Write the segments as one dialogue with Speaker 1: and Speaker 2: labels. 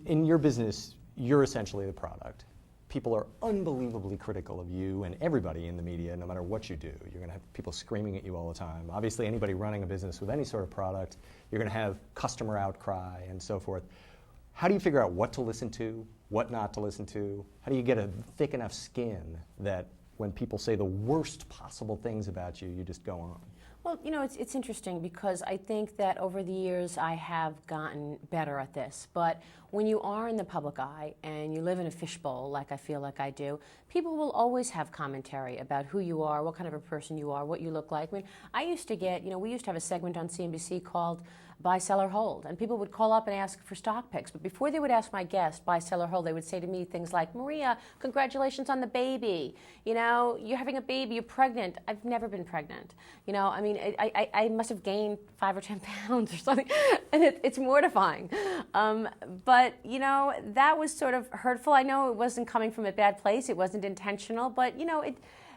Speaker 1: in your business, you're essentially the product. People are unbelievably critical of you and everybody in the media, no matter what you do. You're going to have people screaming at you all the time. Obviously, anybody running a business with any sort of product, you're going to have customer outcry and so forth. How do you figure out what to listen to, what not to listen to? How do you get a thick enough skin that when people say the worst possible things about you, you just go on?
Speaker 2: Well, you know, it's interesting because I think that over the years I have gotten better at this. But when you are in the public eye and you live in a fishbowl, like I feel like I do, people will always have commentary about who you are, what kind of a person you are, what you look like. I mean, I used to get, you know, we used to have a segment on CNBC called Buy, Sell, or Hold. And people would call up and ask for stock picks. But before they would ask my guest, buy, sell, or hold, they would say to me things like, Maria, congratulations on the baby. You know, you're having a baby, you're pregnant. I've never been pregnant. You know, I mean, I must have gained 5 or 10 pounds or something. And it's mortifying. But, you know, that was sort of hurtful. I know it wasn't coming from a bad place. It wasn't intentional. But, you know,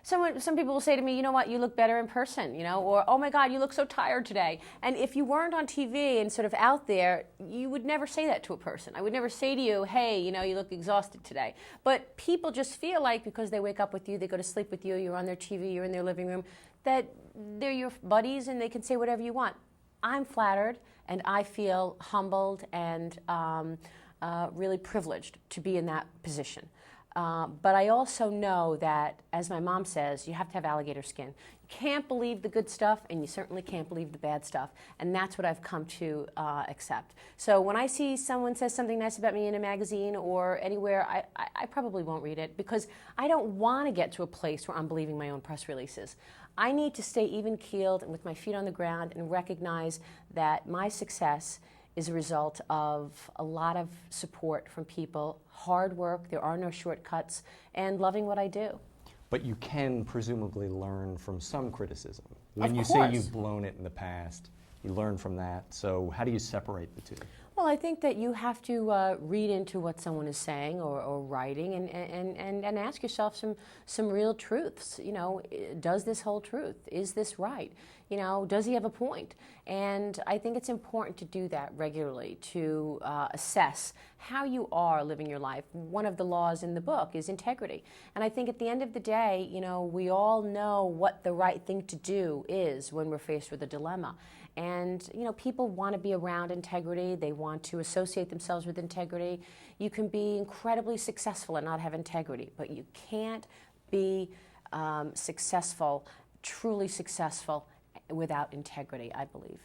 Speaker 2: some people will say to me, you know what, you look better in person, you know, or, oh my God, you look so tired today. And if you weren't on TV and sort of out there, you would never say that to a person. I would never say to you, hey, you know, you look exhausted today. But people just feel like because they wake up with you, they go to sleep with you, you're on their TV, you're in their living room, that they're your buddies and they can say whatever you want. I'm flattered and I feel humbled and really privileged to be in that position. But I also know that, as my mom says, you have to have alligator skin. You can't believe the good stuff, and you certainly can't believe the bad stuff. And that's what I've come to accept. So when I see someone says something nice about me in a magazine or anywhere, I probably won't read it because I don't want to get to a place where I'm believing my own press releases. I need to stay even-keeled and with my feet on the ground and recognize that my success is a result of a lot of support from people, hard work, there are no shortcuts, and loving what I do.
Speaker 1: But you can presumably learn from some criticism. When
Speaker 2: Of
Speaker 1: you
Speaker 2: course.
Speaker 1: say you've blown it in the past, you learn from that. So how do you separate the two?
Speaker 2: Well, I think that you have to read into what someone is saying or writing and ask yourself some real truths. You know, does this hold truth? Is this right? You know, does he have a point? And I think it's important to do that regularly, to assess how you are living your life. One of the laws in the book is integrity. And I think at the end of the day, you know, we all know what the right thing to do is when we're faced with a dilemma. And, you know, people want to be around integrity. They want to associate themselves with integrity. You can be incredibly successful and not have integrity, but you can't be successful, truly successful, without integrity, I believe.